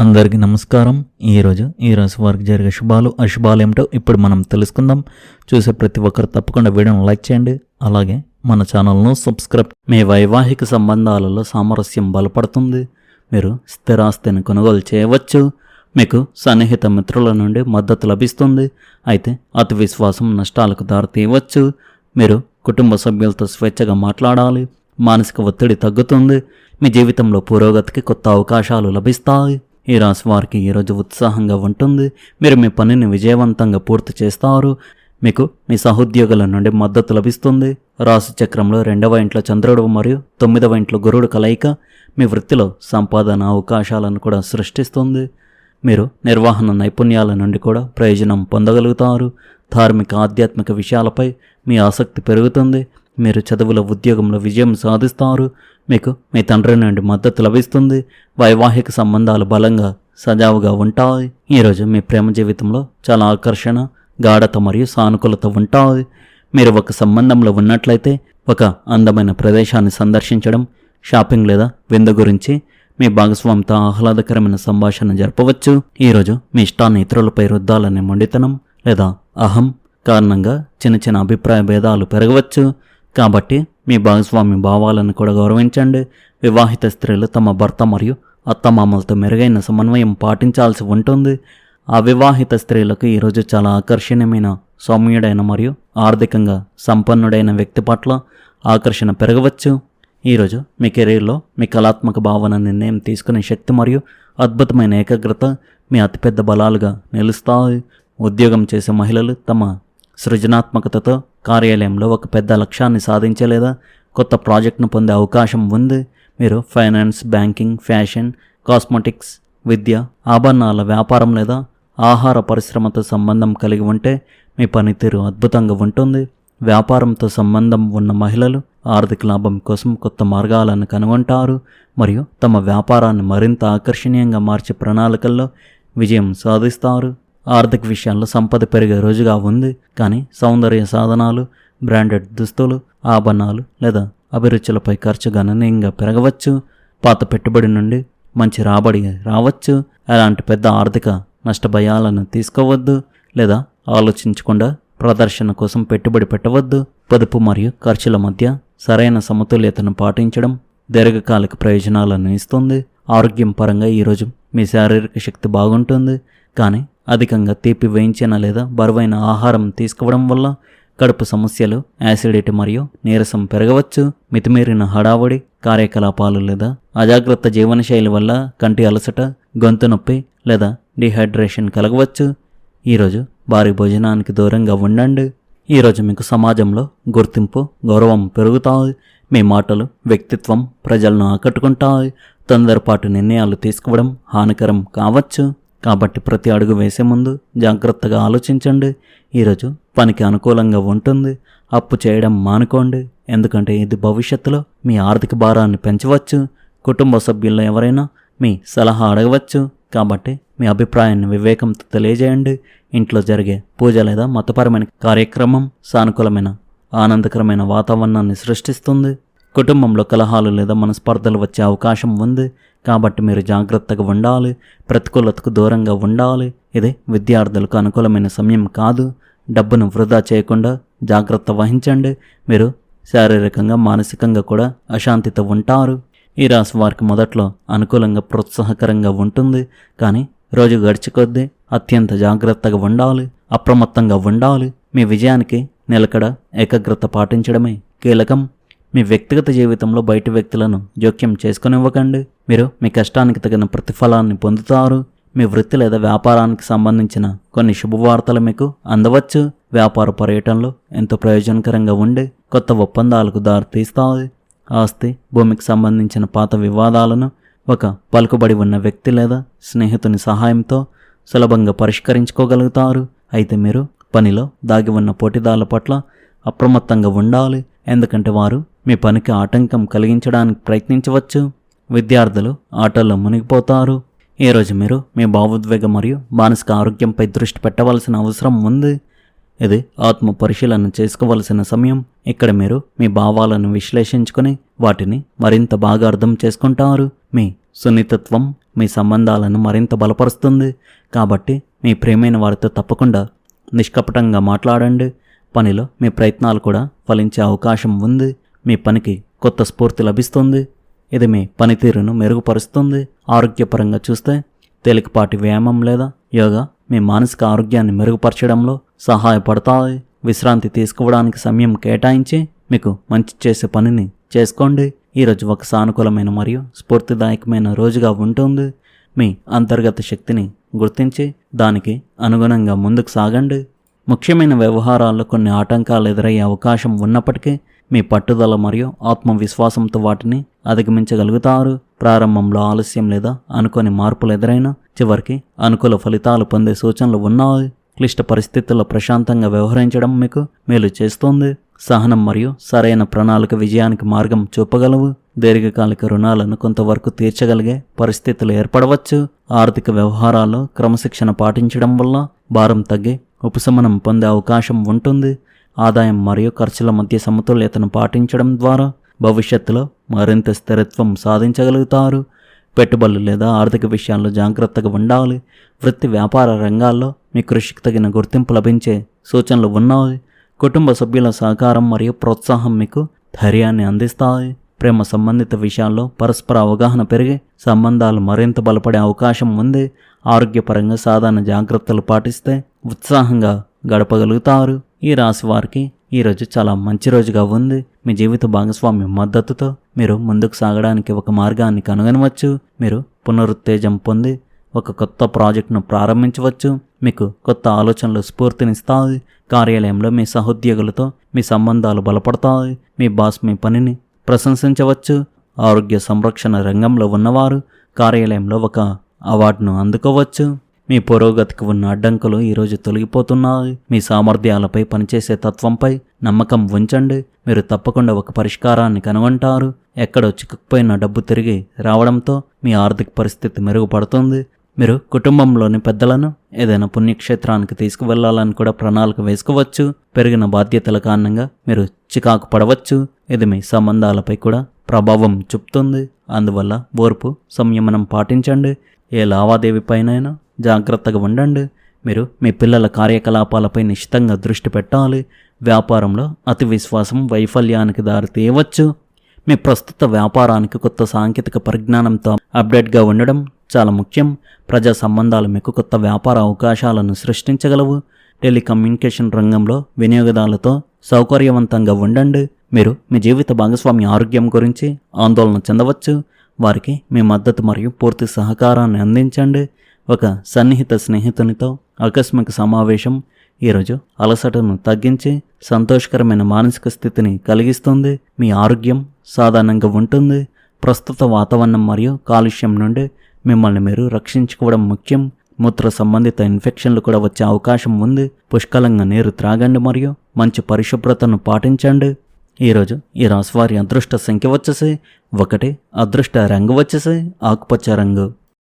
అందరికీ నమస్కారం. ఈ రాశి వారికి జరిగే శుభాలు అశుభాలు ఏమిటో ఇప్పుడు మనం తెలుసుకుందాం. చూసే ప్రతి ఒక్కరు తప్పకుండా వీడియోను లైక్ చేయండి. అలాగే మన ఛానల్ను సబ్స్క్రైబ్. మీ వైవాహిక సంబంధాలలో సామరస్యం బలపడుతుంది. మీరు స్థిరాస్తిని కొనుగోలు చేయవచ్చు. మీకు సన్నిహిత మిత్రుల నుండి మద్దతు లభిస్తుంది. అయితే అతి విశ్వాసం నష్టాలకు దారితీయవచ్చు. మీరు కుటుంబ సభ్యులతో స్వేచ్ఛగా మాట్లాడాలి. మానసిక ఒత్తిడి తగ్గుతుంది. మీ జీవితంలో పురోగతికి కొత్త అవకాశాలు లభిస్తాయి. ఈ రాశి వారికి ఈరోజు ఉత్సాహంగా ఉంటుంది. మీరు మీ పనిని విజయవంతంగా పూర్తి చేస్తారు. మీకు మీ సహోద్యోగుల నుండి మద్దతు లభిస్తుంది. రాశి చక్రంలో 2వ ఇంట్లో చంద్రుడు మరియు 9వ ఇంట్లో గురుడు కలయిక మీ వృత్తిలో సంపాదన అవకాశాలను కూడా సృష్టిస్తుంది. మీరు నిర్వహణ నైపుణ్యాల నుండి కూడా ప్రయోజనం పొందగలుగుతారు. ధార్మిక ఆధ్యాత్మిక విషయాలపై మీ ఆసక్తి పెరుగుతుంది. మీరు చదువుల ఉద్యోగంలో విజయం సాధిస్తారు. మీకు మీ తండ్రి నుండి మద్దతు లభిస్తుంది. వైవాహిక సంబంధాలు బలంగా సజావుగా ఉంటాయి. ఈరోజు మీ ప్రేమ జీవితంలో చాలా ఆకర్షణ, గాఢత మరియు సానుకూలత ఉంటాయి. మీరు ఒక సంబంధంలో ఉన్నట్లయితే ఒక అందమైన ప్రదేశాన్ని సందర్శించడం, షాపింగ్ లేదా విందు గురించి మీ భాగస్వామితో ఆహ్లాదకరమైన సంభాషణ జరపవచ్చు. ఈరోజు మీ ఇష్టాన్ని ఇతరులపై రుద్దాలనే మొండితనం లేదా అహం కారణంగా చిన్న చిన్న అభిప్రాయ భేదాలు పెరగవచ్చు. కాబట్టి మీ భాగస్వామి భావాలను కూడా గౌరవించండి. వివాహిత స్త్రీలు తమ భర్త మరియు అత్తమామలతో మెరుగైన సమన్వయం పాటించాల్సి ఉంటుంది. అవివాహిత స్త్రీలకు ఈరోజు చాలా ఆకర్షణీయమైన, సౌమ్యుడైన మరియు ఆర్థికంగా సంపన్నుడైన వ్యక్తి పట్ల ఆకర్షణ పెరగవచ్చు. ఈరోజు మీ కెరీర్లో మీ కళాత్మక భావన నిర్ణయం తీసుకునే శక్తి మరియు అద్భుతమైన ఏకాగ్రత మీ అతిపెద్ద బలాలుగా నిలుస్తాయి. ఉద్యోగం చేసే మహిళలు తమ సృజనాత్మకతతో కార్యాలయంలో ఒక పెద్ద లక్ష్యాన్ని సాధించలేదా కొత్త ప్రాజెక్టును పొందే అవకాశం ఉంది. మీరు ఫైనాన్స్, బ్యాంకింగ్, ఫ్యాషన్, కాస్మెటిక్స్, విద్య, ఆభరణాల వ్యాపారం లేదా ఆహార పరిశ్రమతో సంబంధం కలిగి ఉంటే మీ పనితీరు అద్భుతంగా ఉంటుంది. వ్యాపారంతో సంబంధం ఉన్న మహిళలు ఆర్థిక లాభం కోసం కొత్త మార్గాలను కనుగొంటారు మరియు తమ వ్యాపారాన్ని మరింత ఆకర్షణీయంగా మార్చే ప్రణాళికల్లో విజయం సాధిస్తారు. ఆర్థిక విషయాల్లో సంపద పెరిగే రోజుగా ఉంది. కానీ సౌందర్య సాధనాలు, బ్రాండెడ్ దుస్తులు, ఆభరణాలు లేదా అభిరుచులపై ఖర్చు గణనీయంగా పెరగవచ్చు. పాత పెట్టుబడి నుండి మంచి రాబడి రావచ్చు. అలాంటి పెద్ద ఆర్థిక నష్టభయాలను తీసుకోవద్దు లేదా ఆలోచించకుండా ప్రదర్శన కోసం పెట్టుబడి పెట్టవద్దు. పొదుపు మరియు ఖర్చుల మధ్య సరైన సమతుల్యతను పాటించడం దీర్ఘకాలిక ప్రయోజనాలను ఇస్తుంది. ఆరోగ్యం పరంగా ఈరోజు మీ శారీరక శక్తి బాగుంటుంది. కానీ అధికంగా తీపి వేయించిన లేదా బరువైన ఆహారం తీసుకోవడం వల్ల కడుపు సమస్యలు, యాసిడిటీ మరియు నీరసం పెరగవచ్చు. మితిమీరిన హడావుడి కార్యకలాపాలు లేదా అజాగ్రత్త జీవనశైలి వల్ల కంటి అలసట, గొంతు నొప్పి లేదా డిహైడ్రేషన్ కలగవచ్చు. ఈరోజు భారీ భోజనానికి దూరంగా ఉండండి. ఈరోజు మీకు సమాజంలో గుర్తింపు, గౌరవం పెరుగుతాయి. మీ మాటలు, వ్యక్తిత్వం ప్రజలను ఆకట్టుకుంటాయి. తొందరపాటు నిర్ణయాలు తీసుకోవడం హానికరం కావచ్చు. కాబట్టి ప్రతి అడుగు వేసే ముందు జాగ్రత్తగా ఆలోచించండి. ఈరోజు పనికి అనుకూలంగా ఉంటుంది. అప్పు చేయడం మానుకోండి, ఎందుకంటే ఇది భవిష్యత్తులో మీ ఆర్థిక భారాన్ని పెంచవచ్చు. కుటుంబ సభ్యుల్లో ఎవరైనా మీ సలహా అడగవచ్చు. కాబట్టి మీ అభిప్రాయాన్ని వివేకంతో తెలియజేయండి. ఇంట్లో జరిగే పూజ లేదా మతపరమైన కార్యక్రమం సానుకూలమైన, ఆనందకరమైన వాతావరణాన్ని సృష్టిస్తుంది. కుటుంబంలో కలహాలు లేదా మనస్పర్ధలు వచ్చే అవకాశం ఉంది. కాబట్టి మీరు జాగ్రత్తగా ఉండాలి. ప్రతికూలతకు దూరంగా ఉండాలి. ఇది విద్యార్థులకు అనుకూలమైన సమయం కాదు. డబ్బును వృధా చేయకుండా జాగ్రత్త వహించండి. మీరు శారీరకంగా, మానసికంగా కూడా అశాంతితో ఉంటారు. ఈ రాశి వారికి మొదట్లో అనుకూలంగా, ప్రోత్సాహకరంగా ఉంటుంది. కానీ రోజు గడిచికొద్దీ అత్యంత జాగ్రత్తగా ఉండాలి, అప్రమత్తంగా ఉండాలి. మీ విజయానికి నిలకడ, ఏకాగ్రత పాటించడమే కీలకం. మీ వ్యక్తిగత జీవితంలో బయటి వ్యక్తులను జోక్యం చేసుకునివ్వకండి. మీరు మీ కష్టానికి తగిన ప్రతిఫలాన్ని పొందుతారు. మీ వృత్తి లేదా వ్యాపారానికి సంబంధించిన కొన్ని శుభవార్తలు మీకు అందవచ్చు. వ్యాపార పర్యటనలో ఎంతో ప్రయోజనకరంగా ఉండే కొత్త ఒప్పందాలకు దారితీస్తాయి. ఆస్తి, భూమికి సంబంధించిన పాత వివాదాలను ఒక పలుకుబడి ఉన్న వ్యక్తి లేదా స్నేహితుని సహాయంతో సులభంగా పరిష్కరించుకోగలుగుతారు. అయితే మీరు పనిలో దాగి ఉన్న పోటీదారుల పట్ల అప్రమత్తంగా ఉండాలి, ఎందుకంటే వారు మీ పనికి ఆటంకం కలిగించడానికి ప్రయత్నించవచ్చు. విద్యార్థులు ఆటల్లో మునిగిపోతారు. ఈరోజు మీరు మీ భావోద్వేగం మరియు మానసిక ఆరోగ్యంపై దృష్టి పెట్టవలసిన అవసరం ఉంది. ఇది ఆత్మ పరిశీలన చేసుకోవలసిన సమయం. ఇక్కడ మీరు మీ భావాలను విశ్లేషించుకొని వాటిని మరింత బాగా అర్థం చేసుకుంటారు. మీ సున్నితత్వం, మీ సంబంధాలను మరింత బలపరుస్తుంది. కాబట్టి మీ ప్రియమైన వారితో తప్పకుండా నిష్కపటంగా మాట్లాడండి. పనిలో మీ ప్రయత్నాలు కూడా ఫలించే అవకాశం ఉంది. మీ పనికి కొత్త స్ఫూర్తి లభిస్తుంది. ఇది మీ పనితీరును మెరుగుపరుస్తుంది. ఆరోగ్యపరంగా చూస్తే తేలికపాటి వ్యాయామం లేదా యోగా మీ మానసిక ఆరోగ్యాన్ని మెరుగుపరచడంలో సహాయపడతాయి. విశ్రాంతి తీసుకోవడానికి సమయం కేటాయించి మీకు మంచి చేసే పనిని చేసుకోండి. ఈరోజు ఒక సానుకూలమైన మరియు స్ఫూర్తిదాయకమైన రోజుగా ఉంటుంది. మీ అంతర్గత శక్తిని గుర్తించి దానికి అనుగుణంగా ముందుకు సాగండి. ముఖ్యమైన వ్యవహారాల్లో కొన్ని ఆటంకాలు ఎదురయ్యే అవకాశం ఉన్నప్పటికీ మీ పట్టుదల మరియు ఆత్మవిశ్వాసంతో వాటిని అధిగమించగలుగుతారు. ప్రారంభంలో ఆలస్యం లేదా అనుకోని మార్పులు ఎదురైనా చివరికి అనుకూల ఫలితాలు పొందే సూచనలు ఉన్నాయి. క్లిష్ట పరిస్థితుల్లో ప్రశాంతంగా వ్యవహరించడం మీకు మేలు చేస్తుంది. సహనం మరియు సరైన ప్రణాళిక విజయానికి మార్గం చూపగలవు. దీర్ఘకాలిక రుణాలను కొంతవరకు తీర్చగలిగే పరిస్థితులు ఏర్పడవచ్చు. ఆర్థిక వ్యవహారాల్లో క్రమశిక్షణ పాటించడం వల్ల భారం తగ్గి ఉపశమనం పొందే అవకాశం ఉంటుంది. ఆదాయం మరియు ఖర్చుల మధ్య సమతుల్యతను పాటించడం ద్వారా భవిష్యత్తులో మరింత స్థిరత్వం సాధించగలుగుతారు. పెట్టుబడులు లేదా ఆర్థిక విషయాల్లో జాగ్రత్తగా ఉండాలి. వృత్తి వ్యాపార రంగాల్లో మీ కృషికి తగిన గుర్తింపు లభించే సూచనలు ఉన్నాయి. కుటుంబ సభ్యుల సహకారం మరియు ప్రోత్సాహం మీకు ధైర్యాన్ని అందిస్తాయి. ప్రేమ సంబంధిత విషయాల్లో పరస్పర అవగాహన పెరిగి సంబంధాలు మరింత బలపడే అవకాశం ఉంది. ఆరోగ్యపరంగా సాధారణ జాగ్రత్తలు పాటిస్తే ఉత్సాహంగా గడపగలుగుతారు. ఈ రాశి వారికి ఈరోజు చాలా మంచి రోజుగా ఉంది. మీ జీవిత భాగస్వామి మద్దతుతో మీరు ముందుకు సాగడానికి ఒక మార్గాన్ని కనుగొనవచ్చు. మీరు పునరుత్తేజం పొంది ఒక కొత్త ప్రాజెక్టును ప్రారంభించవచ్చు. మీకు కొత్త ఆలోచనలు స్ఫూర్తినిస్తాయి. కార్యాలయంలో మీ సహోద్యోగులతో మీ సంబంధాలు బలపడతాయి. మీ బాస్ మీ పనిని ప్రశంసించవచ్చు. ఆరోగ్య సంరక్షణ రంగంలో ఉన్నవారు కార్యాలయంలో ఒక అవార్డును అందుకోవచ్చు. మీ పురోగతికి ఉన్న అడ్డంకులు ఈరోజు తొలగిపోతున్నాయి. మీ సామర్థ్యాలపై పనిచేసే తత్వంపై నమ్మకం ఉంచండి. మీరు తప్పకుండా ఒక పరిష్కారాన్ని కనుగొంటారు. ఎక్కడో చిక్కుకుపోయిన డబ్బు తిరిగి రావడంతో మీ ఆర్థిక పరిస్థితి మెరుగుపడుతుంది. మీరు కుటుంబంలోని పెద్దలను ఏదైనా పుణ్యక్షేత్రానికి తీసుకువెళ్లాలని కూడా ప్రణాళిక వేసుకోవచ్చు. పెరిగిన బాధ్యతల కారణంగా మీరు చికాకు పడవచ్చు. ఇది మీ సంబంధాలపై కూడా ప్రభావం చూపుతుంది. అందువల్ల ఓర్పు సంయమనం పాటించండి. ఏ లావాదేవీపైనైనా జాగ్రత్తగా ఉండండి. మీరు మీ పిల్లల కార్యకలాపాలపై నిశ్చితంగా దృష్టి పెట్టాలి. వ్యాపారంలో అతి విశ్వాసం వైఫల్యానికి దారితీయవచ్చు. మీ ప్రస్తుత వ్యాపారానికి కొత్త సాంకేతిక పరిజ్ఞానంతో అప్డేట్గా ఉండడం చాలా ముఖ్యం. ప్రజా సంబంధాలు మీకు కొత్త వ్యాపార అవకాశాలను సృష్టించగలవు. టెలికమ్యూనికేషన్ రంగంలో వినియోగదారులతో సౌకర్యవంతంగా ఉండండి. మీరు మీ జీవిత భాగస్వామి ఆరోగ్యం గురించి ఆందోళన చెందవచ్చు. వారికి మీ మద్దతు మరియు పూర్తి సహకారాన్ని అందించండి. ఒక సన్నిహిత స్నేహితునితో ఆకస్మిక సమావేశం ఈరోజు అలసటను తగ్గించి సంతోషకరమైన మానసిక స్థితిని కలిగిస్తుంది. మీ ఆరోగ్యం సాధారణంగా ఉంటుంది. ప్రస్తుత వాతావరణం మరియు కాలుష్యం నుండి మిమ్మల్ని మీరు రక్షించుకోవడం ముఖ్యం. మూత్ర సంబంధిత ఇన్ఫెక్షన్లు కూడా వచ్చే అవకాశం ఉంది. పుష్కలంగా నీరు త్రాగండి మరియు మంచి పరిశుభ్రతను పాటించండి. ఈరోజు ఈ రాశివారి అదృష్ట సంఖ్య వచ్చేసి 1, అదృష్ట రంగు వచ్చేసి ఆకుపచ్చ రంగు.